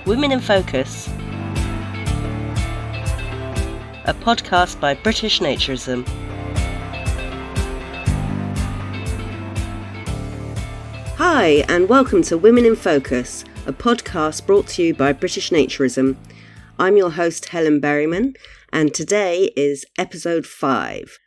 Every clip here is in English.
Women in Focus, a podcast by British Naturism. Hi, and welcome to Women in Focus, a podcast brought to you by British Naturism. I'm your host, Helen Berryman, and today is episode 5.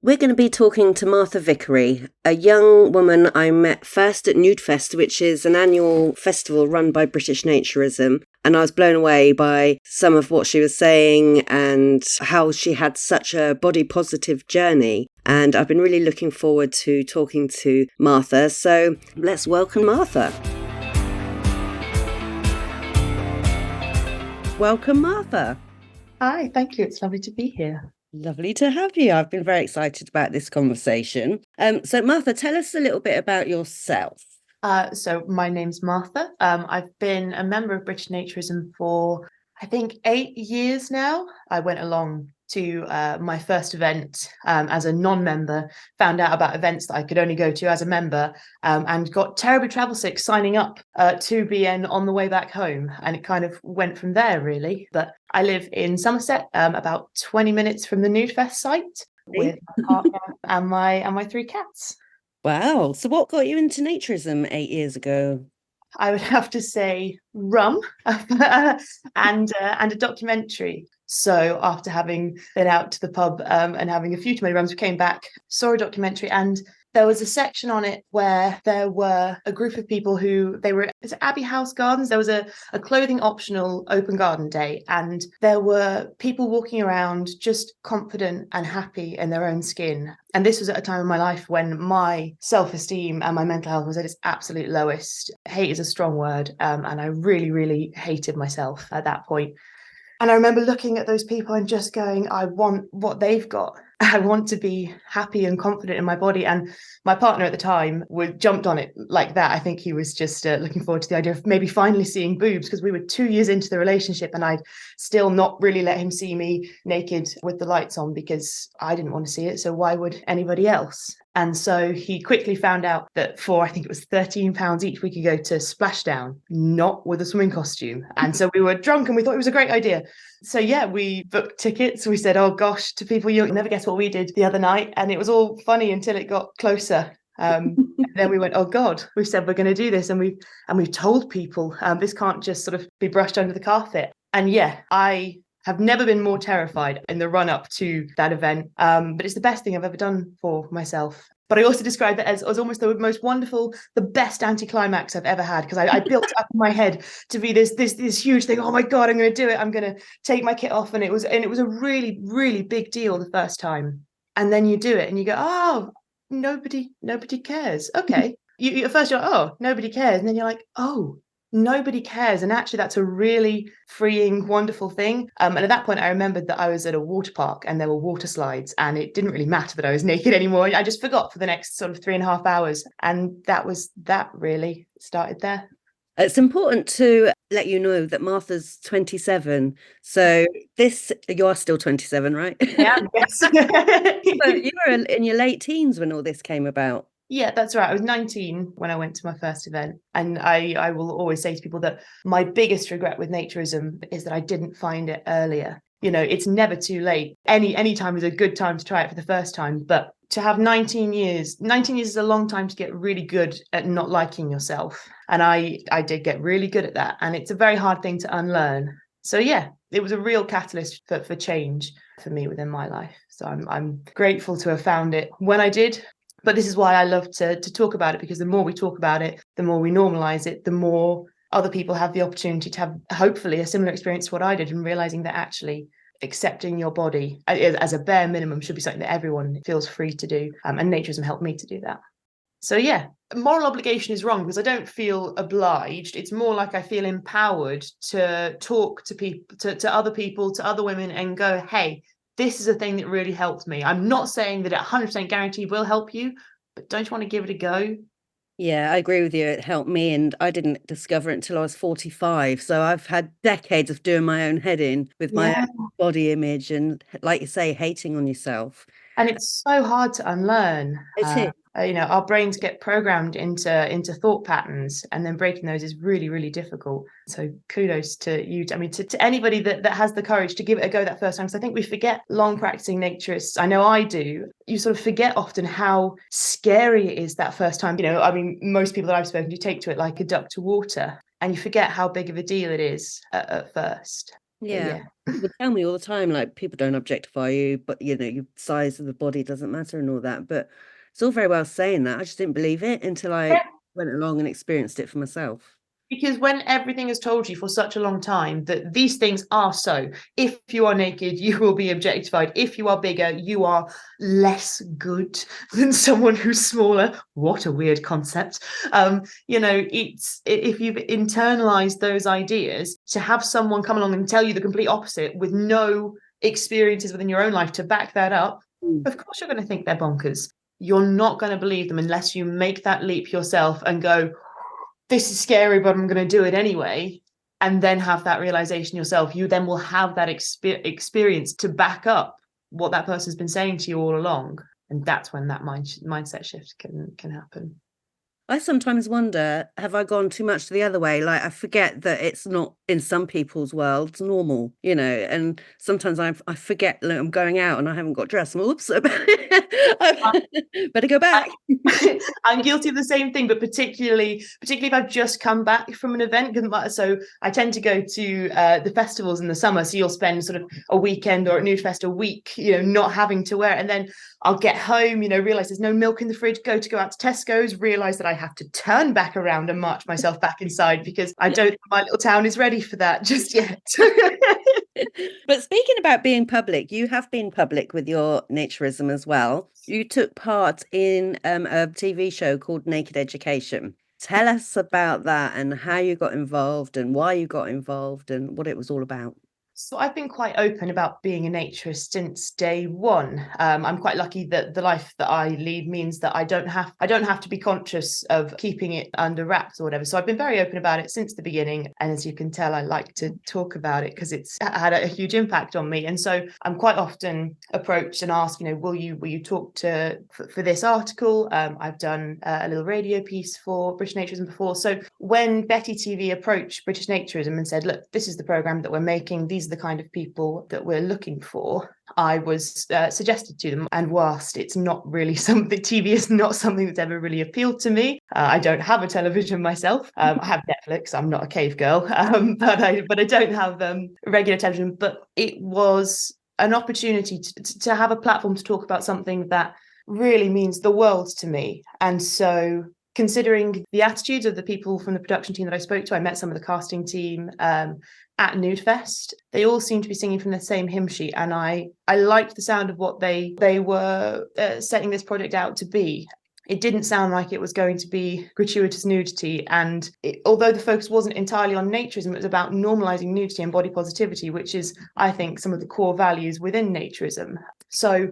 We're going to be talking to Martha Vickery, a young woman I met first at Nudefest, which is an annual festival run by British Naturism. And I was blown away by some of what she was saying and how she had such a body positive journey. And I've been really looking forward to talking to Martha. So let's welcome Martha. Welcome, Martha. Hi, thank you. It's lovely to be here. Lovely to have you. I've been very excited about this conversation. So Martha, tell us a little bit about yourself. So my name's Martha. I've been a member of British Naturism for, I think, 8 years now. I went along to my first event as a non-member, found out about events that I could only go to as a member, and got terribly travel sick signing up to BN on the way back home. And it kind of went from there, really. But I live in Somerset, about 20 minutes from the Nudefest site, with my partner and my 3 cats. Wow. So what got you into naturism 8 years ago? I would have to say rum and a documentary. So after having been out to the pub and having a few too many rums, we came back, saw a documentary, and there was a section on it where there were a group of people who it's Abbey House Gardens. There was a clothing optional open garden day, and there were people walking around just confident and happy in their own skin. And this was at a time in my life when my self-esteem and my mental health was at its absolute lowest. Hate is a strong word, and I really, really hated myself at that point. And I remember looking at those people and just going, I want what they've got. I want to be happy and confident in my body. And my partner at the time jumped on it like that. I think he was just looking forward to the idea of maybe finally seeing boobs, because we were 2 years into the relationship and I'd still not really let him see me naked with the lights on because I didn't want to see it. So why would anybody else? And so he quickly found out that for, I think it was £13 each, we could go to Splashdown, not with a swimming costume. And so we were drunk and we thought it was a great idea. So yeah, we booked tickets. We said, oh gosh, to people, you'll never guess what we did the other night. And it was all funny until it got closer. And then we went, oh God, we've said we're going to do this. And we've told people this can't just sort of be brushed under the carpet. And yeah, I have never been more terrified in the run up to that event. But it's the best thing I've ever done for myself. But I also describe it as almost the most wonderful, the best anticlimax I've ever had, because I built up in my head to be this huge thing. Oh my God, I'm going to do it. I'm going to take my kit off. And it was a really, really big deal the first time. And then you do it and you go, oh, nobody cares. Okay. You at first you're like, oh, nobody cares. And then you're like, oh, nobody cares. And actually that's a really freeing, wonderful thing. And at that point I remembered that I was at a water park and there were water slides, and it didn't really matter that I was naked anymore. I just forgot for the next sort of 3.5 hours. And that really started there. It's important to let you know that Martha's 27. So you are still 27, right? Yeah, yes. So you were in your late teens when all this came about. Yeah, that's right. I was 19 when I went to my first event. And I will always say to people that my biggest regret with naturism is that I didn't find it earlier. You know, it's never too late. Any time is a good time to try it for the first time. But to have 19 years is a long time to get really good at not liking yourself. And I did get really good at that. And it's a very hard thing to unlearn. So yeah, it was a real catalyst for change for me within my life. So I'm grateful to have found it when I did. But this is why I love to talk about it, because the more we talk about it, the more we normalize it, the more other people have the opportunity to have hopefully a similar experience to what I did, and realizing that actually accepting your body as a bare minimum should be something that everyone feels free to do. And naturism helped me to do that. So yeah, moral obligation is wrong, because I don't feel obliged. It's more like I feel empowered to talk to people, to other people, to other women, and go, hey, this is a thing that really helped me. I'm not saying that it 100% guaranteed will help you, but don't you want to give it a go? Yeah, I agree with you. It helped me, and I didn't discover it until I was 45. So I've had decades of doing my own head in with my own body image and, like you say, hating on yourself. And it's so hard to unlearn. It is. Our brains get programmed into thought patterns, and then breaking those is really, really difficult. So kudos to you. I mean, to anybody that has the courage to give it a go that first time. Because I think we forget, long practicing naturists, I know I do, you sort of forget often how scary it is that first time. I mean, most people that I've spoken to take to it like a duck to water, and you forget how big of a deal it is at first. Yeah. People tell me all the time, like, people don't objectify you, but your size of the body doesn't matter and all that. But it's all very well saying that. I just didn't believe it until I went along and experienced it for myself. Because when everything has told you for such a long time that these things are so, if you are naked, you will be objectified. If you are bigger, you are less good than someone who's smaller. What a weird concept. It's if you've internalized those ideas, to have someone come along and tell you the complete opposite with no experiences within your own life to back that up, of course you're going to think they're bonkers. You're not going to believe them unless you make that leap yourself and go, this is scary, but I'm going to do it anyway. And then have that realization yourself. You then will have that experience to back up what that person's been saying to you all along. And that's when that mindset shift can happen. I sometimes wonder, have I gone too much to the other way? Like, I forget that it's not, in some people's worlds, normal, and sometimes I forget that I'm going out and I haven't got dressed. Oops, I better go back. I'm guilty of the same thing, but particularly if I've just come back from an event. So I tend to go to the festivals in the summer. So you'll spend sort of a weekend or at Nude Fest a week, not having to wear it. And then I'll get home, realize there's no milk in the fridge, go to Tesco's, realize that I have to turn back around and march myself back inside because I don't think my little town is ready for that just yet. But speaking about being public, you have been public with your naturism as well. You took part in a TV show called Naked Education. Tell us about that and how you got involved and why you got involved and what it was all about. So I've been quite open about being a naturist since day one. I'm quite lucky that the life that I lead means that I don't have to be conscious of keeping it under wraps or whatever. So I've been very open about it since the beginning. And as you can tell, I like to talk about it because it's had a huge impact on me. And so I'm quite often approached and asked, will you talk for this article? I've done a little radio piece for British Naturism before. So when Betty TV approached British Naturism and said, look, this is the program that we're making, these are the kind of people that we're looking for, I was suggested to them. And whilst it's not really something, TV is not something that's ever really appealed to me. I don't have a television myself. I have Netflix. I'm not a cave girl, but I don't have regular television. But it was an opportunity to have a platform to talk about something that really means the world to me. And so, considering the attitudes of the people from the production team that I spoke to, I met some of the casting team at Nude Fest. They all seemed to be singing from the same hymn sheet, and I liked the sound of what they were setting this project out to be. It didn't sound like it was going to be gratuitous nudity, and although the focus wasn't entirely on naturism, it was about normalizing nudity and body positivity, which is, I think, some of the core values within naturism. So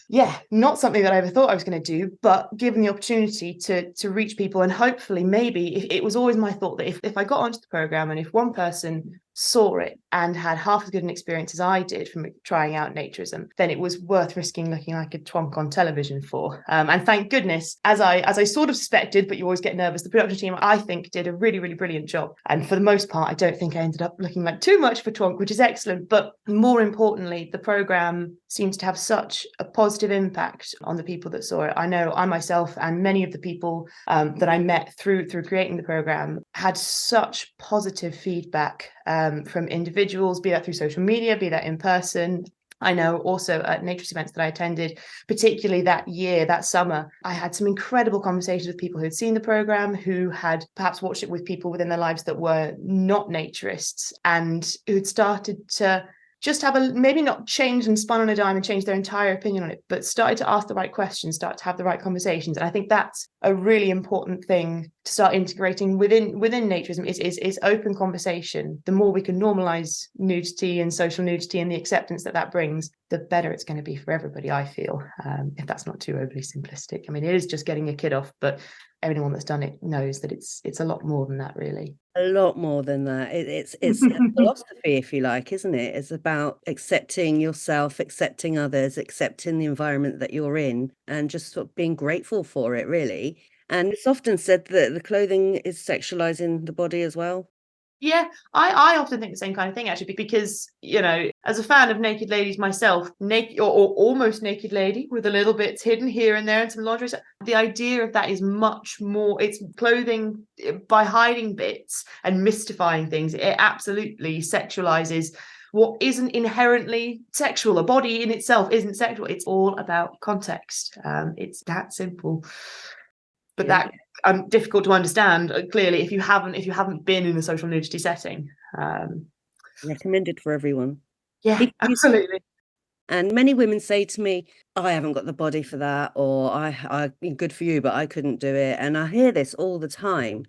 yeah, not something that I ever thought I was going to do, but given the opportunity to reach people, and hopefully maybe, it was always my thought that if I got onto the program and if one person saw it and had half as good an experience as I did from trying out naturism, then it was worth risking looking like a twonk on television for. And thank goodness, as I sort of suspected, but you always get nervous, the production team, I think, did a really, really brilliant job. And for the most part, I don't think I ended up looking like too much for twonk, which is excellent. But more importantly, the program seems to have such a positive impact on the people that saw it. I know I myself and many of the people that I met through creating the program had such positive feedback from individuals, be that through social media, be that in person. I know also at naturist events that I attended, particularly that summer, I had some incredible conversations with people who had seen the program, who had perhaps watched it with people within their lives that were not naturists, and who had started to just have maybe not changed and spun on a dime and changed their entire opinion on it, but started to ask the right questions, start to have the right conversations. And I think that's a really important thing to start integrating within naturism is open conversation. The more we can normalize nudity and social nudity and the acceptance that brings, the better it's going to be for everybody, I feel, if that's not too overly simplistic. I mean, it is just getting a kid off, but anyone that's done it knows that it's a lot more than that, really. A lot more than that. It's a philosophy, if you like, isn't it? It's about accepting yourself, accepting others, accepting the environment that you're in, and just sort of being grateful for it, really. And it's often said that the clothing is sexualizing the body as well. Yeah, I often think the same kind of thing, actually, because, as a fan of naked ladies myself, naked or almost naked lady with a little bits hidden here and there and some lingerie, the idea of that is much more, it's clothing by hiding bits and mystifying things. It absolutely sexualizes what isn't inherently sexual. A body in itself isn't sexual. It's all about context. It's that simple. But Yeah. that difficult to understand, clearly, if you haven't been in a social nudity setting. Recommended for everyone. Yeah, absolutely. And many women say to me, I haven't got the body for that, or I good for you, but I couldn't do it. And I hear this all the time.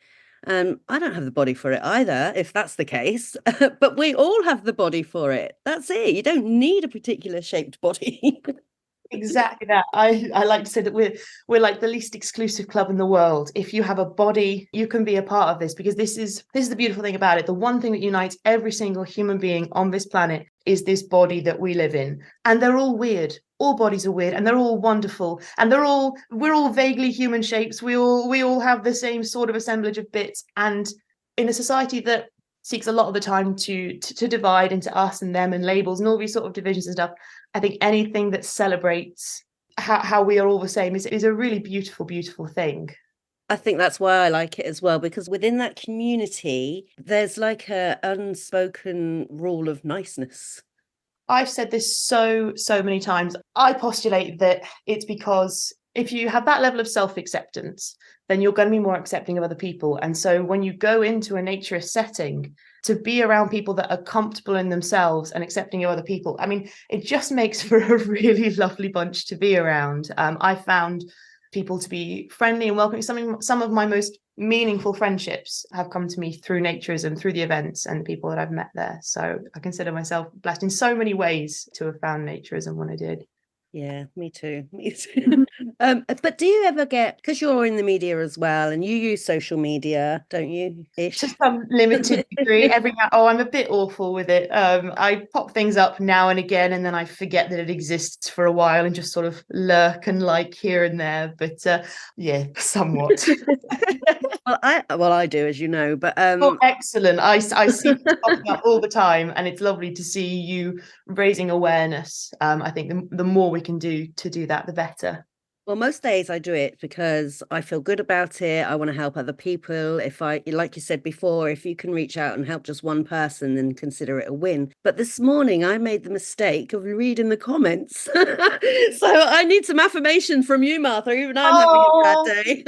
I don't have the body for it either, if that's the case. But we all have the body for it. That's it. You don't need a particular shaped body. Exactly that. I like to say that we're like the least exclusive club in the world. If you have a body, you can be a part of this, because this is the beautiful thing about it. The one thing that unites every single human being on this planet is this body that we live in. And they're all weird. All bodies are weird, and they're all wonderful, and we're all vaguely human shapes. We all have the same sort of assemblage of bits. And in a society that seeks a lot of the time to divide into us and them and labels and all these sort of divisions and stuff, I think anything that celebrates how we are all the same is a really beautiful, beautiful thing. I think that's why I like it as well, because within that community, there's like a unspoken rule of niceness. I've said this so many times. I postulate that it's because if you have that level of self-acceptance, then you're going to be more accepting of other people. And so when you go into a naturist setting, to be around people that are comfortable in themselves and accepting of other people, I mean, it just makes for a really lovely bunch to be around. I found people to be friendly and welcoming. Some of my most meaningful friendships have come to me through naturism, through the events and the people that I've met there. So I consider myself blessed in so many ways to have found naturism when I did. Yeah, me too. Me too. But do you ever get, because you're in the media as well, and you use social media, don't you? Ish. To some limited degree. I'm a bit awful with it. I pop things up now and again, and then I forget that it exists for a while and just sort of lurk and like here and there. But yeah, somewhat. Well, I do, as you know. But Oh, excellent! I see it popping up all the time, and it's lovely to see you raising awareness. I think the more we can do to do that, the better. Well, most days I do it because I feel good about it. I want to help other people. If I, like you said before, if you can reach out and help just one person, then consider it a win. But this morning I made the mistake of reading the comments. So I need some affirmation from you, Martha. Even I'm having a bad day.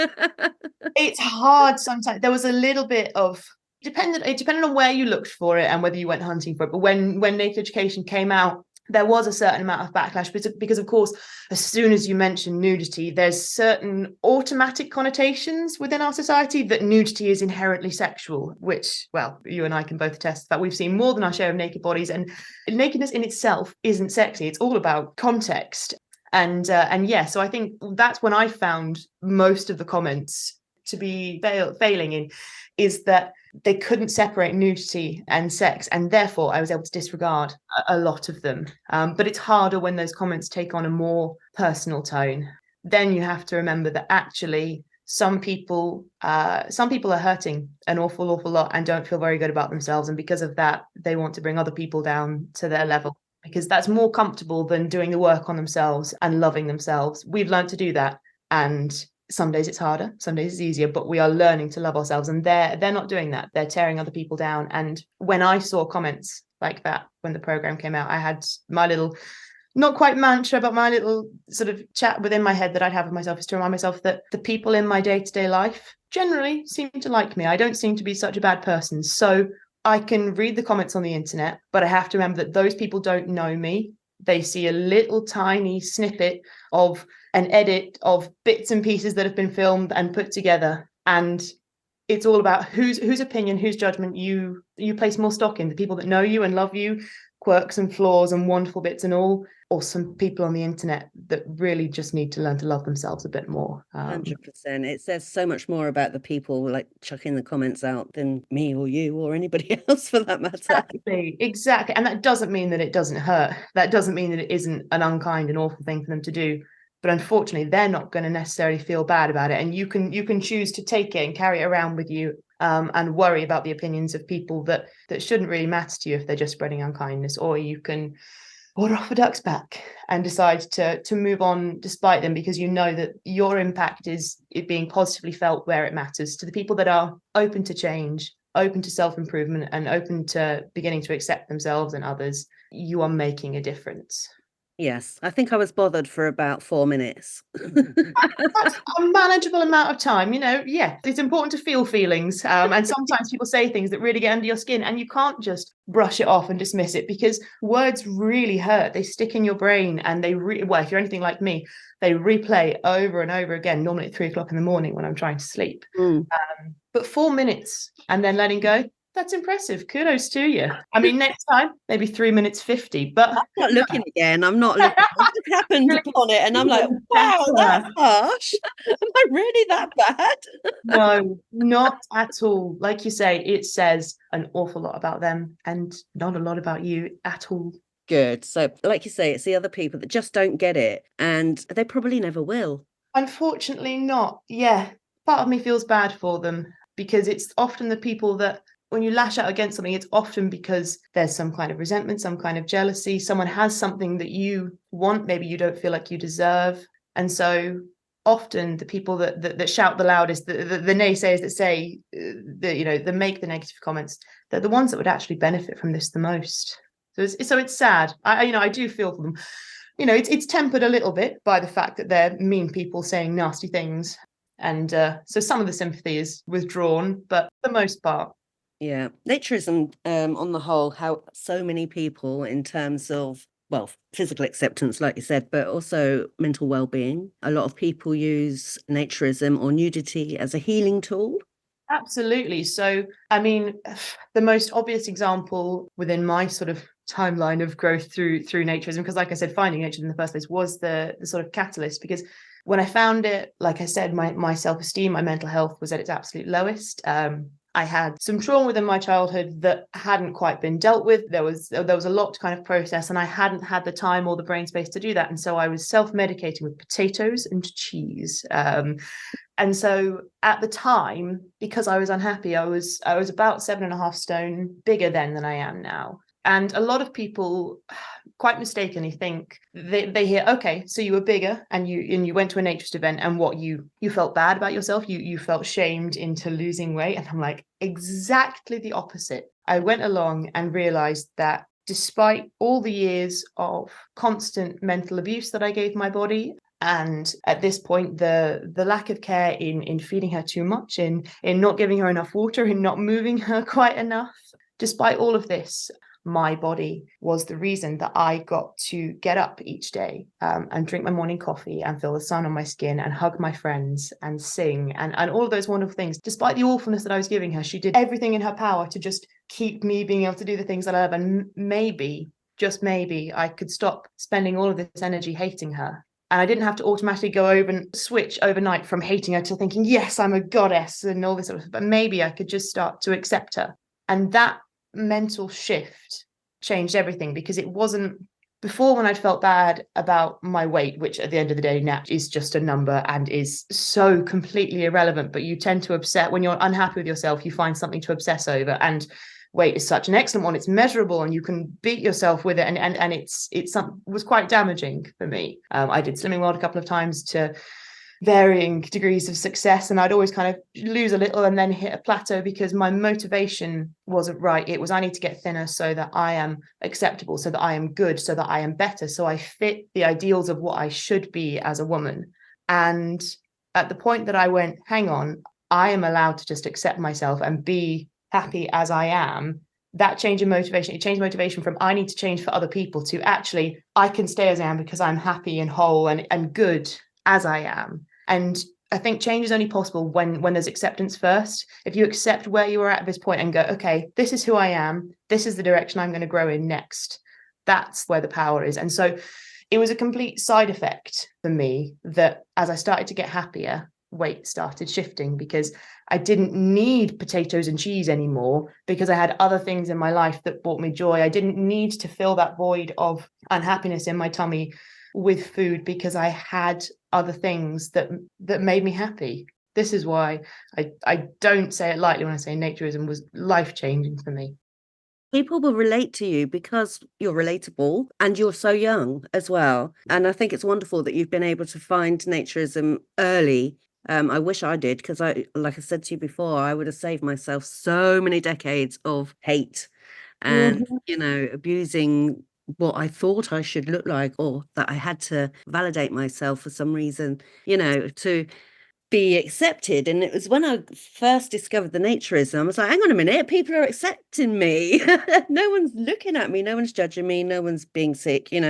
It's hard sometimes. There was a little bit of it depended on where you looked for it and whether you went hunting for it. But when Naked Education came out, there was a certain amount of backlash because of course, as soon as you mention nudity, there's certain automatic connotations within our society that nudity is inherently sexual, which, well, you and I can both attest that we've seen more than our share of naked bodies, and nakedness in itself isn't sexy. It's all about context. And yeah, so I think that's when I found most of the comments to be failing in, is that they couldn't separate nudity and sex, and therefore I was able to disregard a lot of them. But it's harder when those comments take on a more personal tone. Then you have to remember that actually some people are hurting an awful lot and don't feel very good about themselves, and because of that they want to bring other people down to their level, because that's more comfortable than doing the work on themselves and loving themselves. We've learned to do that, and some days it's harder, some days it's easier, but we are learning to love ourselves, and they're not doing that. They're tearing other people down. And when I saw comments like that when the program came out, I had my little, not quite mantra, but my little sort of chat within my head that I'd have with myself, is to remind myself that the people in my day-to-day life generally seem to like me. I don't seem to be such a bad person. So I can read the comments on the internet, but I have to remember that those people don't know me. They see a little tiny snippet of an edit of bits and pieces that have been filmed and put together. And it's all about whose opinion, whose judgment you place more stock in, the people that know you and love you, quirks and flaws and wonderful bits and all, or some people on the internet that really just need to learn to love themselves a bit more. 100%. It says so much more about the people like chucking the comments out than me or you or anybody else for that matter. Exactly. And that doesn't mean that it doesn't hurt. That doesn't mean that it isn't an unkind and awful thing for them to do. But unfortunately, they're not going to necessarily feel bad about it. And you can choose to take it and carry it around with you, and worry about the opinions of people that shouldn't really matter to you if they're just spreading unkindness. Or you can order off a duck's back and decide to move on despite them, because you know that your impact is it being positively felt where it matters. To the people that are open to change, open to self-improvement, and open to beginning to accept themselves and others, you are making a difference. Yes, I think I was bothered for about 4 minutes. That's a manageable amount of time, yeah. It's important to feel feelings, and sometimes people say things that really get under your skin, and you can't just brush it off and dismiss it, because words really hurt. They stick in your brain, and well, if you're anything like me, they replay over and over again, normally at 3 o'clock in the morning when I'm trying to sleep. But 4 minutes and then letting go, that's impressive. Kudos to you. I mean, next time, maybe 3 minutes 50, but I'm not looking again. I'm not looking. I just happened upon it and I'm like, wow, that's harsh. Am I really that bad? No, not at all. Like you say, it says an awful lot about them and not a lot about you at all. Good. So, like you say, it's the other people that just don't get it, and they probably never will. Unfortunately not. Yeah. Part of me feels bad for them, because it's often the people that, when you lash out against something, it's often because there's some kind of resentment, some kind of jealousy. Someone has something that you want, maybe you don't feel like you deserve. And so often the people that shout the loudest, the naysayers that say, that make the negative comments, they're the ones that would actually benefit from this the most. So it's sad. I do feel for them. It's tempered a little bit by the fact that they're mean people saying nasty things. And so some of the sympathy is withdrawn, but for the most part. Yeah. Naturism, on the whole, how so many people in terms of, well, physical acceptance, like you said, but also mental well-being. A lot of people use naturism or nudity as a healing tool. Absolutely. So, I mean, the most obvious example within my sort of timeline of growth through naturism, because like I said, finding naturism in the first place was the sort of catalyst, because when I found it, like I said, my self-esteem, my mental health was at its absolute lowest. I had some trauma within my childhood that hadn't quite been dealt with. There was a lot to kind of process, and I hadn't had the time or the brain space to do that. And so I was self-medicating with potatoes and cheese. And so at the time, because I was unhappy, I was about 7.5 stone bigger then than I am now. And a lot of people quite mistakenly think they hear, okay, so you were bigger and you went to a naturist event, and what you felt bad about yourself, you felt shamed into losing weight. And I'm like, exactly the opposite. I went along and realized that despite all the years of constant mental abuse that I gave my body, and at this point the lack of care in feeding her too much, in not giving her enough water, in not moving her quite enough, despite all of this, my body was the reason that I got to get up each day, and drink my morning coffee and feel the sun on my skin and hug my friends and sing and all of those wonderful things. Despite the awfulness that I was giving her, she did everything in her power to just keep me being able to do the things that I love. And maybe, just maybe, I could stop spending all of this energy hating her. And I didn't have to automatically go over and switch overnight from hating her to thinking, yes, I'm a goddess and all this sort of stuff. But maybe I could just start to accept her. And that mental shift changed everything, because it wasn't before, when I'd felt bad about my weight, which at the end of the day now is just a number and is so completely irrelevant, but you tend to obsess when you're unhappy with yourself, you find something to obsess over. And weight is such an excellent one. It's measurable and you can beat yourself with it, and it's was quite damaging for me. I did Slimming World a couple of times to varying degrees of success, and I'd always kind of lose a little and then hit a plateau, because my motivation wasn't right. It was, I need to get thinner so that I am acceptable, so that I am good, so that I am better, so I fit the ideals of what I should be as a woman. And at the point that I went, hang on, I am allowed to just accept myself and be happy as I am, that change in motivation, it changed motivation from I need to change for other people to actually I can stay as I am because I'm happy and whole and good as I am. And I think change is only possible when there's acceptance first. If you accept where you are at this point and go, okay, this is who I am, this is the direction I'm going to grow in next, that's where the power is. And so it was a complete side effect for me that as I started to get happier, weight started shifting because I didn't need potatoes and cheese anymore because I had other things in my life that brought me joy. I didn't need to fill that void of unhappiness in my tummy with food because I had other things that made me happy. This is why I don't say it lightly when I say naturism was life-changing for me. People will relate to you because you're relatable and you're so young as well. And I think it's wonderful that you've been able to find naturism early. I wish I did, because like I said to you before, I would have saved myself so many decades of hate and, abusing what I thought I should look like, or that I had to validate myself for some reason, to be accepted. And it was when I first discovered the naturism, I was like, hang on a minute, people are accepting me. No one's looking at me, no one's judging me, no one's being sick, It's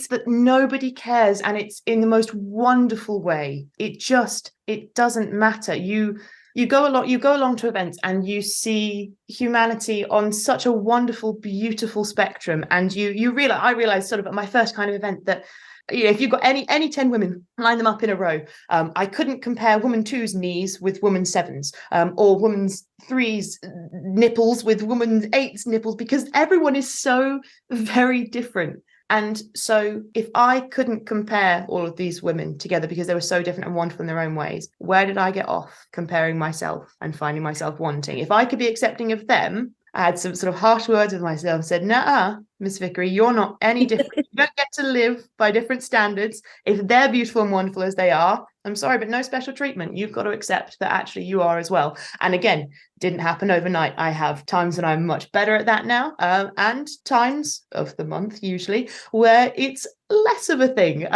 that nobody cares, and it's in the most wonderful way. It doesn't matter. You go along to events and you see humanity on such a wonderful, beautiful spectrum, and I realized sort of at my first kind of event that if you've got any 10 women, line them up in a row. I couldn't compare woman 2's knees with woman 7's, or woman 3's nipples with woman 8's nipples, because everyone is so very different. And so if I couldn't compare all of these women together because they were so different and wonderful in their own ways, where did I get off comparing myself and finding myself wanting? If I could be accepting of them, I had some sort of harsh words with myself and said, nah, Miss Vickery, you're not any different. You don't get to live by different standards. If they're beautiful and wonderful as they are, I'm sorry, but no special treatment. You've got to accept that actually you are as well. And again, didn't happen overnight. I have times when I'm much better at that now, and times of the month usually where it's less of a thing.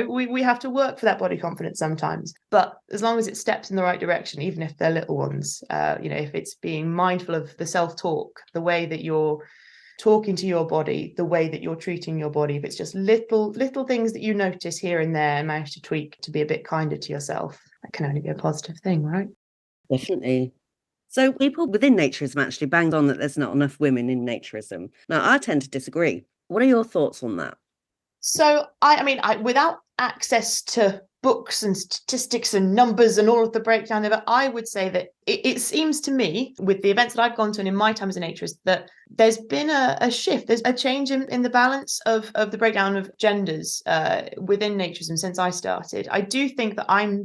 We have to work for that body confidence sometimes. But as long as it steps in the right direction, even if they're little ones, if it's being mindful of the self-talk, the way that you're talking to your body, the way that you're treating your body, if it's just little things that you notice here and there and manage to tweak to be a bit kinder to yourself, that can only be a positive thing, right? Definitely. So people within naturism actually banged on that there's not enough women in naturism. Now, I tend to disagree. What are your thoughts on that? So, I without access to books and statistics and numbers and all of the breakdown of it, I would say that it seems to me, with the events that I've gone to and in my time as a naturist, that there's been a shift. There's a change in the balance of the breakdown of genders within naturism since I started. I do think that I'm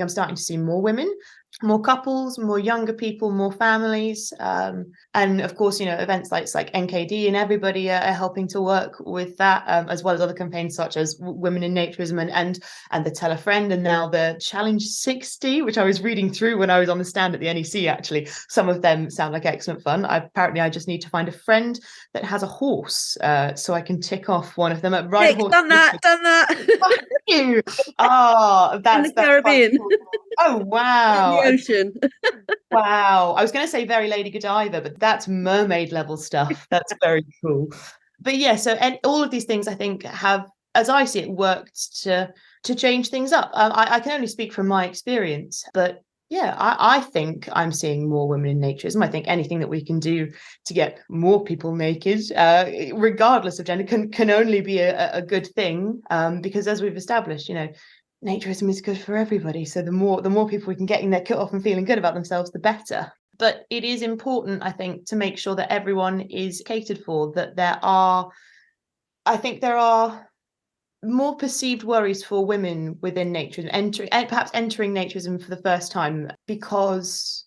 starting to see more women, more couples, more younger people, more families, and of course, events like NKD and everybody are helping to work with that, as well as other campaigns such as Women in Naturism and the Tell a Friend, and now the Challenge 60, which I was reading through when I was on the stand at the NEC. Actually, some of them sound like excellent fun. I just need to find a friend that has a horse, so I can tick off one of them at ride a horse. Done that. Thank you. Oh, that's in the Caribbean. Oh, wow. In the ocean. Wow. I was going to say very Lady Godiva, but that's mermaid level stuff. That's very cool. But yeah, and all of these things I think have, as I see it, worked to change things up. I can only speak from my experience, but yeah, I think I'm seeing more women in naturism. I think anything that we can do to get more people naked, regardless of gender, can only be a good thing, because as we've established, naturism is good for everybody. So the more people we can get in their kit off and feeling good about themselves, the better. But it is important, I think, to make sure that everyone is catered for, that there are more perceived worries for women within naturism, perhaps entering naturism for the first time, because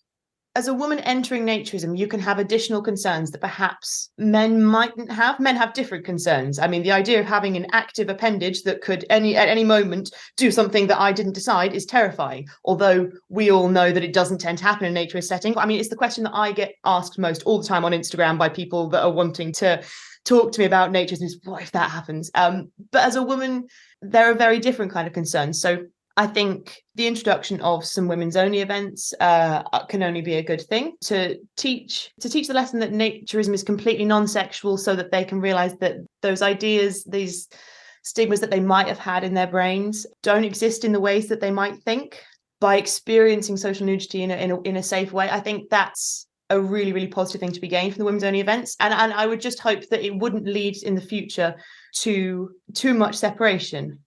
as a woman entering naturism, you can have additional concerns that perhaps men mightn't have. Men have different concerns. I mean, the idea of having an active appendage that could at any moment do something that I didn't decide is terrifying, although we all know that it doesn't tend to happen in a naturist setting. I mean, it's the question that I get asked most all the time on Instagram by people that are wanting to talk to me about naturism, is what if that happens? But as a woman, there are very different kind of concerns. So I think the introduction of some women's only events can only be a good thing to teach the lesson that naturism is completely non-sexual, so that they can realize that those ideas, these stigmas that they might have had in their brains, don't exist in the ways that they might think. By experiencing social nudity in a safe way, I think that's a really, really positive thing to be gained from the women's only events. And I would just hope that it wouldn't lead in the future to too much separation.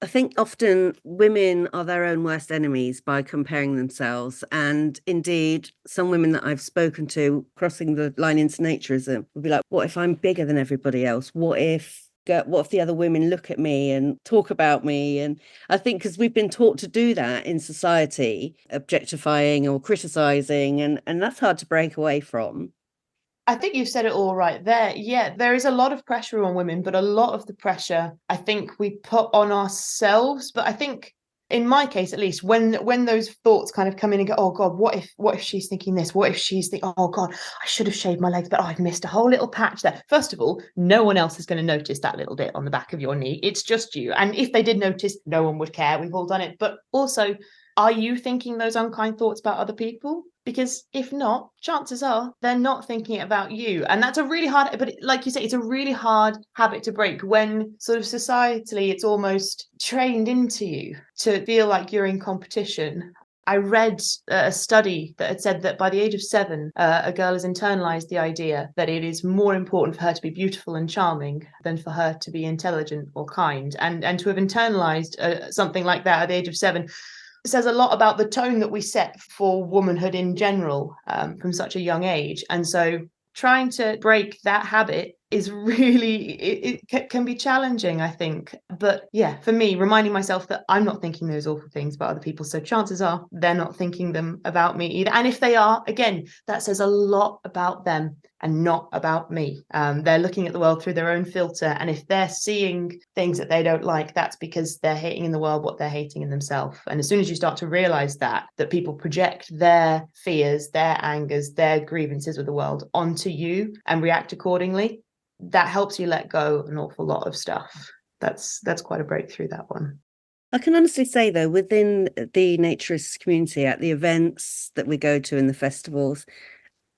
I think often women are their own worst enemies by comparing themselves. And indeed, some women that I've spoken to crossing the line into naturism would be like, what if I'm bigger than everybody else? What if the other women look at me and talk about me? And I think because we've been taught to do that in society, objectifying or criticizing, and that's hard to break away from. I think you've said it all right there. Yeah, there is a lot of pressure on women, but a lot of the pressure I think we put on ourselves. But I think in my case, at least, when those thoughts kind of come in and go, oh God, what if she's thinking this? What if she's oh God, I should have shaved my legs, but I've missed a whole little patch there. First of all, no one else is going to notice that little bit on the back of your knee. It's just you. And if they did notice, no one would care. We've all done it. But also, are you thinking those unkind thoughts about other people? Because if not, chances are they're not thinking about you. And that's a really hard, but like you say, it's a really hard habit to break when sort of societally it's almost trained into you to feel like you're in competition. I read a study that had said that by the age of 7, a girl has internalized the idea that it is more important for her to be beautiful and charming than for her to be intelligent or kind. And to have internalized something like that at the age of 7 says a lot about the tone that we set for womanhood in general from such a young age. And so trying to break that habit is really, it can be challenging, I think. But yeah, for me, reminding myself that I'm not thinking those awful things about other people. So chances are they're not thinking them about me either. And if they are, again, that says a lot about them and not about me. They're looking at the world through their own filter. And if they're seeing things that they don't like, that's because they're hating in the world what they're hating in themselves. And as soon as you start to realize that people project their fears, their angers, their grievances with the world onto you and react accordingly, that helps you let go an awful lot of stuff. That's quite a breakthrough, that one. I can honestly say, though, within the naturist community, at the events that we go to in the festivals,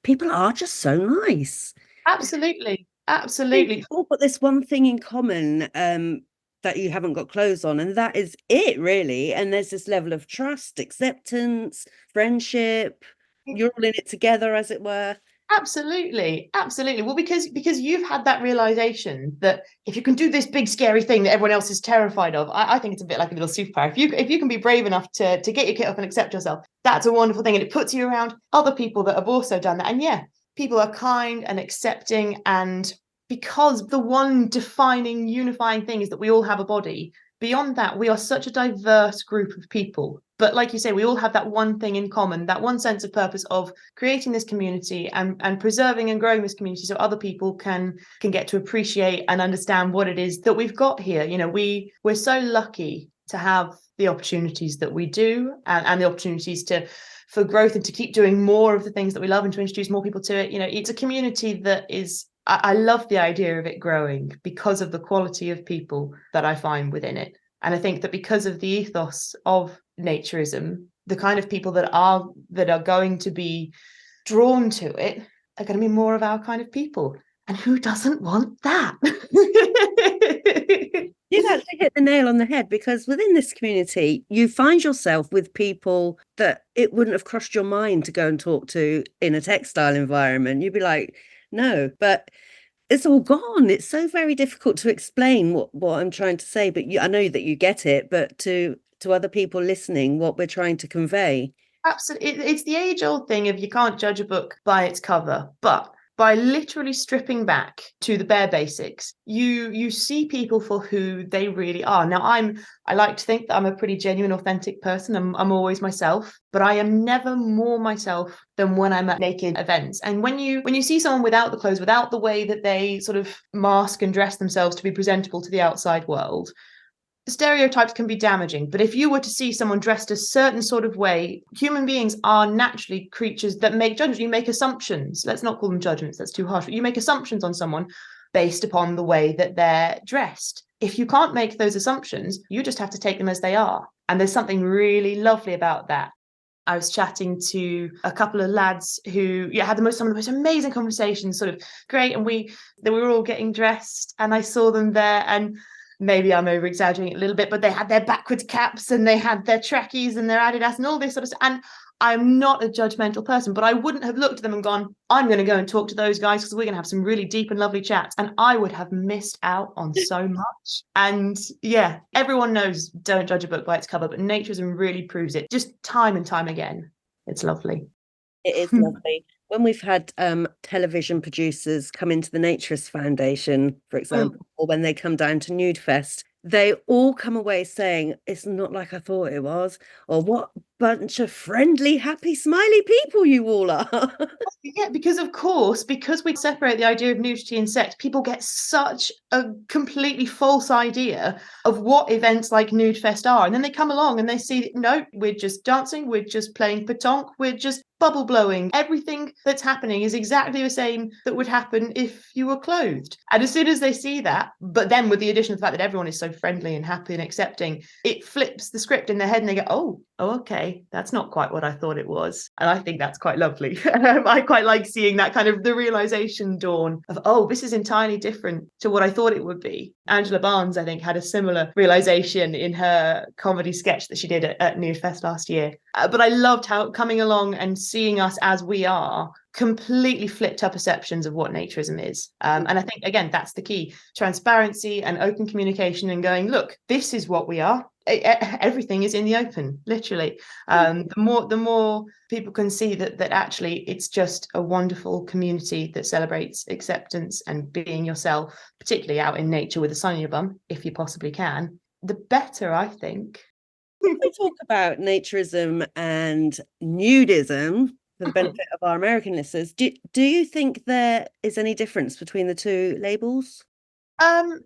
people are just so nice. Absolutely. They've all got this one thing in common, that you haven't got clothes on, and that is it, really. And there's this level of trust, acceptance, friendship. You're all in it together, as it were. Absolutely. Well, because you've had that realization that if you can do this big scary thing that everyone else is terrified of, I think it's a bit like a little superpower. If you can be brave enough to get your kit up and accept yourself, that's a wonderful thing. And it puts you around other people that have also done that. And yeah, people are kind and accepting. And because the one defining, unifying thing is that we all have a body, beyond that, we are such a diverse group of people. But like you say, we all have that one thing in common, that one sense of purpose of creating this community and preserving and growing this community so other people can get to appreciate and understand what it is that we've got here. You know, we're so lucky to have the opportunities that we do and the opportunities for growth and to keep doing more of the things that we love and to introduce more people to it. You know, it's a community that is, I love the idea of it growing because of the quality of people that I find within it. And I think that because of the ethos of naturism, the kind of people that are going to be drawn to it are going to be more of our kind of people. And who doesn't want that? You actually hit the nail on the head, because within this community, you find yourself with people that it wouldn't have crossed your mind to go and talk to in a textile environment. You'd be like, no, but it's all gone. It's so very difficult to explain what I'm trying to say, but I know that you get it, but to other people listening, what we're trying to convey. Absolutely. It's the age-old thing of you can't judge a book by its cover, but by literally stripping back to the bare basics, you see people for who they really are. Now, I like to think that I'm a pretty genuine, authentic person. I'm always myself, but I am never more myself than when I'm at naked events. And when you see someone without the clothes, without the way that they sort of mask and dress themselves to be presentable to the outside world, stereotypes can be damaging. But if you were to see someone dressed a certain sort of way, human beings are naturally creatures that make judgments. You make assumptions. Let's not call them judgments, that's too harsh. But you make assumptions on someone based upon the way that they're dressed. If you can't make those assumptions, you just have to take them as they are. And there's something really lovely about that. I was chatting to a couple of lads who had some of the most amazing conversations, sort of great. And we were all getting dressed and I saw them there, and maybe I'm over exaggerating a little bit, but they had their backwards caps and they had their trackies and their Adidas and all this sort of stuff. And I'm not a judgmental person, but I wouldn't have looked at them and gone, I'm going to go and talk to those guys because we're going to have some really deep and lovely chats. And I would have missed out on so much. And yeah, everyone knows don't judge a book by its cover, but Naturism really proves it just time and time again. It's lovely. It is lovely. When we've had television producers come into the Naturist Foundation, for example, or when they come down to Nude Fest, they all come away saying, it's not like I thought it was, or what bunch of friendly, happy, smiley people you all are. Yeah, because of course, because we separate the idea of nudity and sex, people get such a completely false idea of what events like Nude Fest are. And then they come along and they see, no, we're just dancing, we're just playing petanque, we're just bubble blowing. Everything that's happening is exactly the same that would happen if you were clothed. And as soon as they see that, but then with the addition of the fact that everyone is so friendly and happy and accepting, it flips the script in their head and they go, oh, okay, that's not quite what I thought it was. And I think that's quite lovely. I quite like seeing that kind of the realization dawn of, oh, this is entirely different to what I thought it would be. Angela Barnes, I think, had a similar realization in her comedy sketch that she did at Nude Fest last year. But I loved how coming along and seeing us as we are completely flipped our perceptions of what naturism is. And I think, again, that's the key. Transparency and open communication and going, look, this is what we are. Everything is in the open, literally. The more people can see that actually it's just a wonderful community that celebrates acceptance and being yourself, particularly out in nature with the sun in your bum, if you possibly can, the better, I think. We talk about naturism and nudism for the benefit of our American listeners. Do you think there is any difference between the two labels?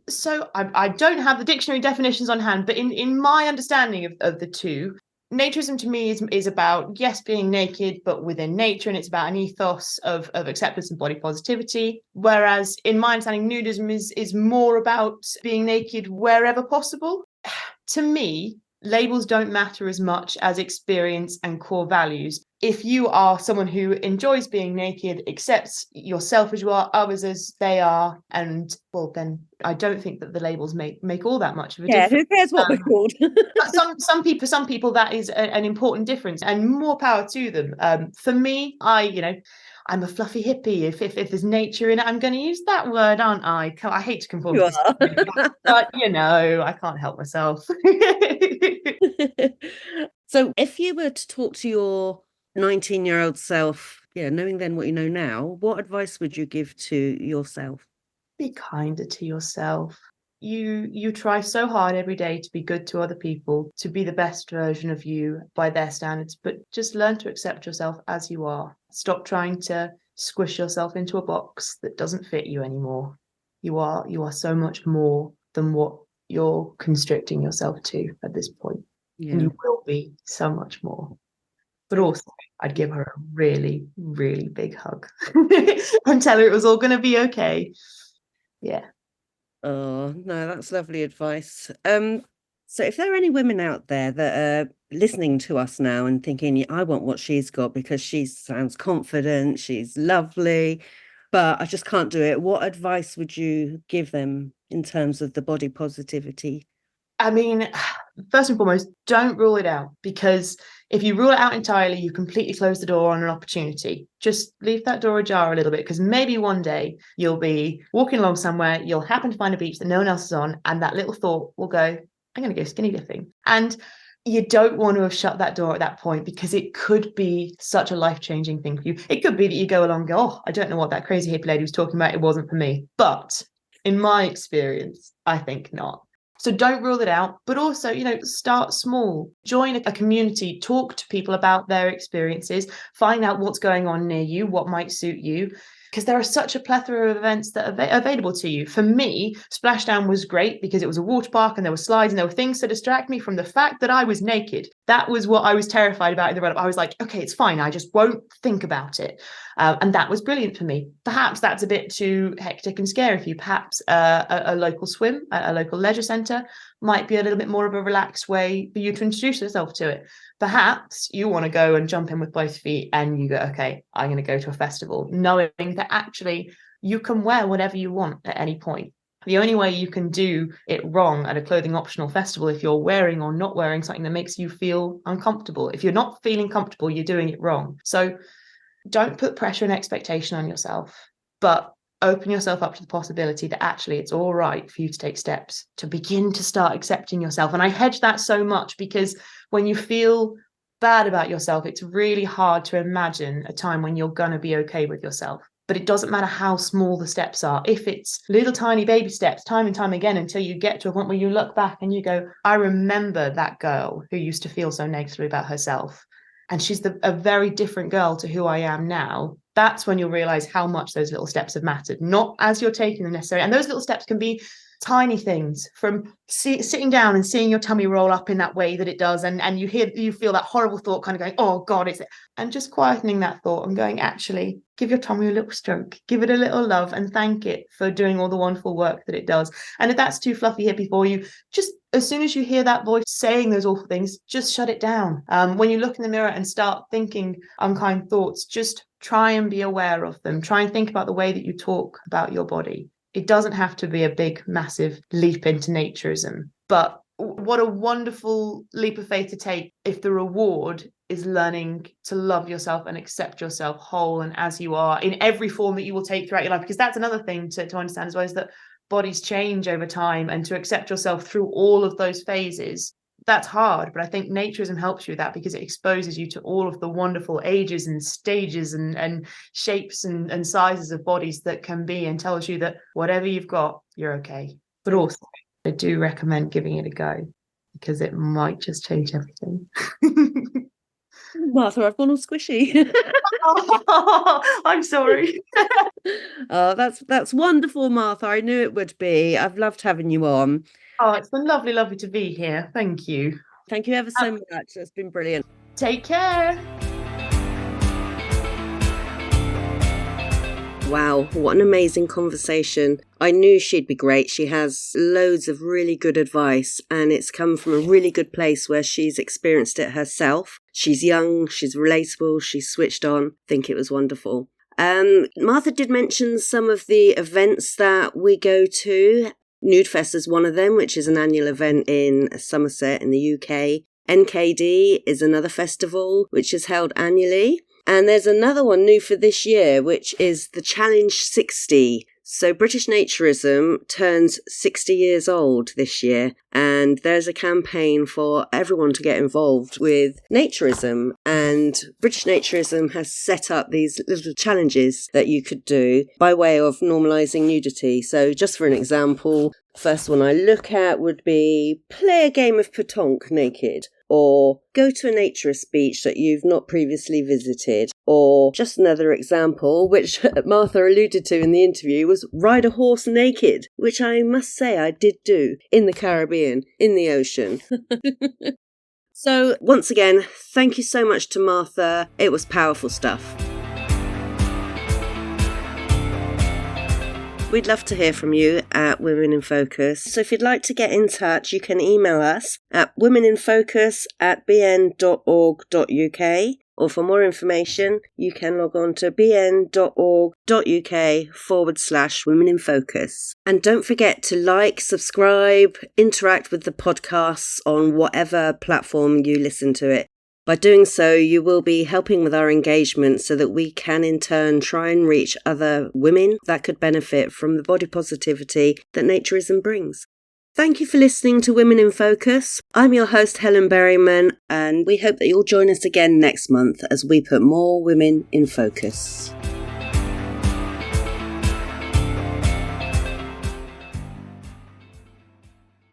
So I don't have the dictionary definitions on hand, but in my understanding of the two, naturism to me is about, yes, being naked, but within nature, and it's about an ethos of acceptance and body positivity. Whereas in my understanding, nudism is more about being naked wherever possible. To me, labels don't matter as much as experience and core values. If you are someone who enjoys being naked, accepts yourself as you are, others as they are, and well, then I don't think that the labels make all that much of a difference. Who cares what we're called? some people that is an important difference, and more power to them. For me, I'm a fluffy hippie. If there's nature in it, I'm going to use that word, aren't I? I hate to conform to this, but I can't help myself. So if you were to talk to your 19-year-old self, knowing then what you know now, what advice would you give to yourself? Be kinder to yourself. You try so hard every day to be good to other people, to be the best version of you by their standards, but just learn to accept yourself as you are. Stop trying to squish yourself into a box that doesn't fit you anymore. You are so much more than what you're constricting yourself to at this point. Yeah. And you will be so much more. But also, I'd give her a really, really big hug and tell her it was all going to be okay. Yeah. Oh, no, that's lovely advice. So if there are any women out there that are listening to us now and thinking, I want what she's got because she sounds confident, she's lovely, but I just can't do it, what advice would you give them in terms of the body positivity? I mean, first and foremost, don't rule it out, because if you rule it out entirely, you completely close the door on an opportunity. Just leave that door ajar a little bit, because maybe one day you'll be walking along somewhere, you'll happen to find a beach that no one else is on, and that little thought will go, I'm going to go skinny dipping. And you don't want to have shut that door at that point, because it could be such a life-changing thing for you. It could be that you go along and go, oh, I don't know what that crazy hippie lady was talking about. It wasn't for me. But in my experience, I think not. So don't rule it out, but also, start small, join a community, talk to people about their experiences, find out what's going on near you, what might suit you, because there are such a plethora of events that are available to you. For me, Splashdown was great because it was a water park and there were slides and there were things to distract me from the fact that I was naked. That was what I was terrified about in the run-up. I was like, okay, it's fine. I just won't think about it. And that was brilliant for me. Perhaps that's a bit too hectic and scary for you. Perhaps a local swim, a local leisure centre might be a little bit more of a relaxed way for you to introduce yourself to it. Perhaps you want to go and jump in with both feet and you go, okay, I'm going to go to a festival, knowing that actually you can wear whatever you want at any point. The only way you can do it wrong at a clothing optional festival if you're wearing or not wearing something that makes you feel uncomfortable. If you're not feeling comfortable, you're doing it wrong. So don't put pressure and expectation on yourself, but open yourself up to the possibility that actually it's all right for you to take steps to begin to start accepting yourself. And I hedge that so much because when you feel bad about yourself, it's really hard to imagine a time when you're going to be okay with yourself. But it doesn't matter how small the steps are. If it's little tiny baby steps, time and time again, until you get to a point where you look back and you go, I remember that girl who used to feel so negatively about herself. And she's a very different girl to who I am now. That's when you'll realize how much those little steps have mattered, not as you're taking them necessarily. And those little steps can be tiny things, from sitting down and seeing your tummy roll up in that way that it does, and you feel that horrible thought kind of going, oh God, is it? And just quietening that thought and going, actually, give your tummy a little stroke, give it a little love, and thank it for doing all the wonderful work that it does. And if that's too fluffy hippie for you, just as soon as you hear that voice saying those awful things, just shut it down. When you look in the mirror and start thinking unkind thoughts, just try and be aware of them. Try and think about the way that you talk about your body. It doesn't have to be a big, massive leap into naturism, but what a wonderful leap of faith to take if the reward is learning to love yourself and accept yourself whole and as you are in every form that you will take throughout your life. Because that's another thing to understand as well, is that bodies change over time, and to accept yourself through all of those phases, that's hard. But I think naturism helps you with that, because it exposes you to all of the wonderful ages and stages and shapes and sizes of bodies that can be, and tells you that whatever you've got, you're okay. But also, I do recommend giving it a go, because it might just change everything. Martha, I've gone all squishy. Oh, I'm sorry. Oh, that's wonderful, Martha. I knew it would be. I've loved having you on. Oh, it's been lovely to be here. Thank you. Thank you ever so much. It's been brilliant. Take care. Wow, what an amazing conversation. I knew she'd be great. She has loads of really good advice, and it's come from a really good place where she's experienced it herself. She's young, she's relatable, she's switched on. I think it was wonderful. Martha did mention some of the events that we go to. Nude Fest is one of them, which is an annual event in Somerset in the UK. NKD is another festival which is held annually. And there's another one new for this year, which is the Challenge 60. So British Naturism turns 60 years old this year, and there's a campaign for everyone to get involved with naturism. And British Naturism has set up these little challenges that you could do by way of normalising nudity. So just for an example, the first one I look at would be play a game of pétanque naked, or go to a naturist beach that you've not previously visited, or just another example, which Martha alluded to in the interview, was ride a horse naked, which I must say I did do in the Caribbean, in the ocean. So once again, thank you so much to Martha. It was powerful stuff. We'd love to hear from you at Women in Focus. So if you'd like to get in touch, you can email us at womeninfocus@bn.org.uk. Or for more information, you can log on to bn.org.uk/womeninfocus. And don't forget to like, subscribe, interact with the podcasts on whatever platform you listen to it. By doing so, you will be helping with our engagement so that we can in turn try and reach other women that could benefit from the body positivity that naturism brings. Thank you for listening to Women in Focus. I'm your host, Helen Berryman, and we hope that you'll join us again next month as we put more women in focus.